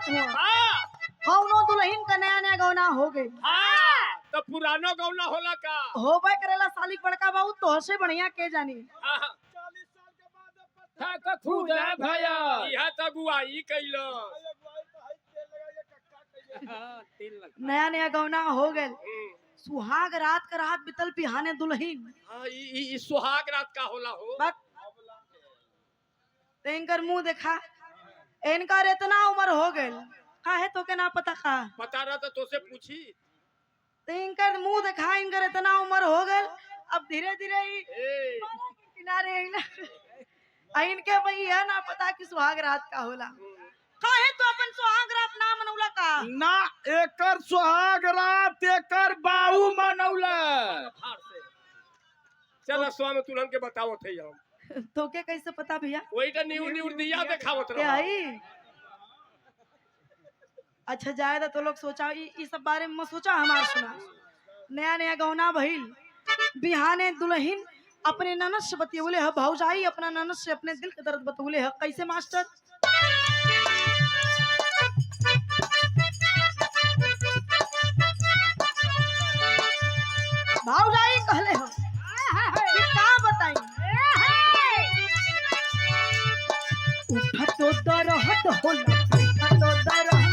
पूछत हुआ कौनो दुल्हन का नया नया गौना हो गई तो पुरानो गौना होला का होबे करेला सालिक बड़का बाबू तो से बढ़िया के जानी भैया यह तो गुआई कैलो नया नया गौना हो गए सुहाग रात का रात बितल पिहाने दुल्हन ई सुहाग रात का होला हो बस इनकर मुंह देखा इनकर इतना उम्र हो गए काहे तो के ना पता का पता रहा तो तुझसे पूछी इनकर मुंह देखा इनकर इतना उम्र हो गए अब धीरे धीरे किनारे इनके भाई है ना पता कि सुहाग रात का होला काहे तो अपन सुहाग रात ना मनौला का ना एकर सुहाग रात एकर बाऊ मनौला चल स्वामी तुरंत के बताओ थे हम तो के कैसे पता भैया वही तो न्यू दिया देखावत क्या रहा है अच्छा जायदा तो लोग सोचा इस सब बारे में सोचा हमार सुना नया नया गौना भइल बिहाने दुल्हन अपने ननद से बतौले है भौजाई अपना ननद से अपने दिल के दर्द बतौले है कैसे मास्टर भौजाई कहले हो का बताई उठा तो दरहत होला उठा तो दरहत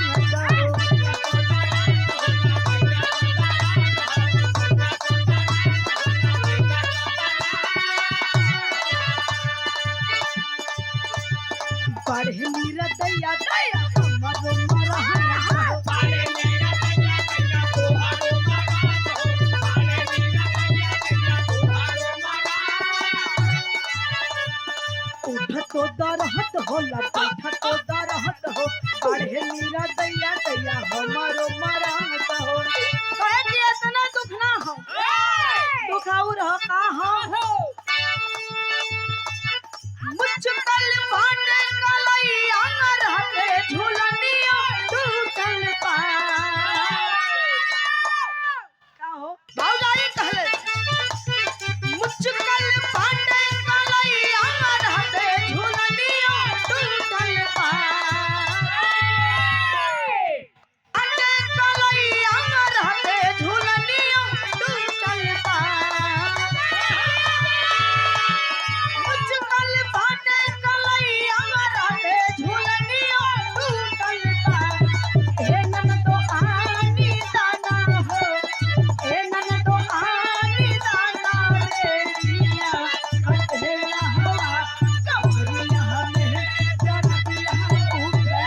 पढ़े नीरा दैया दैया हमरो मरहना पढ़े नीरा दैया दैया तोहरो मरहना पढ़े नीरा दैया दैया तोहरो मरहना उठा तो दरहत होला उठा तो दरहत हो पढ़े नीरा दैया दैया हमरो मरहना हो कहे कि इतना दुख ना हो दुख और हो का हो मुझकल भाने कलैया रहते झूलनिया टूटल पा का हो भौजाई कहले मुझकल भाने कलैया रहते झूलनिया टूटल पा अटे कलैया रहते झूलनिया टूटल पा मुझकल भाने कलैया रहते झूलनिया टूटल पा हे नन तो आनी दाना हो हे नन तो आनी दाना रे दिया कटे हवा कमरिया में जरदिया उठे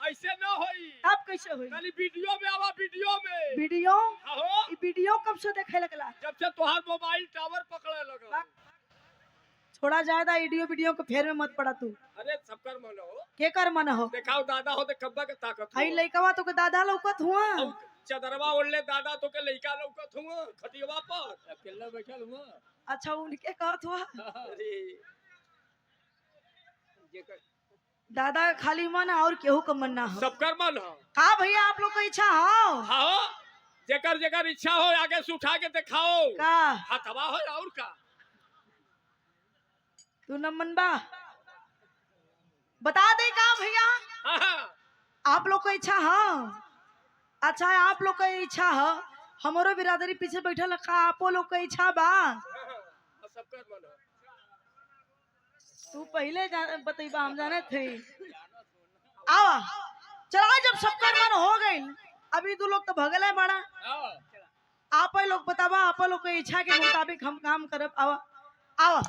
ऐसे न होई अब कैसे होई खाली वीडियो में आवा वीडियो में वीडियो आहो ई वीडियो कब से देखे लगला जब से तोहार मोबाइल टावर पकड़े लगा थोड़ा ज्यादा वीडियो के फेर में मत पड़ा तू अरे सबकर मन हो के कर मन हो देखाओ दादा हो तो कब्बा के ताकत हई लइकवा तो के दादा लौकत हुआ और चदरवा ओढ़ले दादा तो के लइका लौकत हुआ खटियावा पर अकेला बैठल हुआ अच्छा उनके कहत हुआ अरे दादा का खाली मन है और केहू का मन ना हो सबकर मन हो का भैया आप लोग का इच्छा हो हाँ जेकर जेकर इच्छा हो आगे से उठा के दिखाओ का हथवा हो और का तू न मन बा बता दे का भैया हाँ आप लोग का इच्छा हो अच्छा आप लोग का इच्छा हो हमारो बिरादरी पीछे बैठल का आपो लोग का इच्छा बा सबकर मन हो तू पहले बतईबा हम जाने थे आवा चला जब सबका मन हो गई अभी तू लोग तो भगल है बड़ा आप लोग बतावा आप लोग के इच्छा के मुताबिक हम काम करब आवा आवा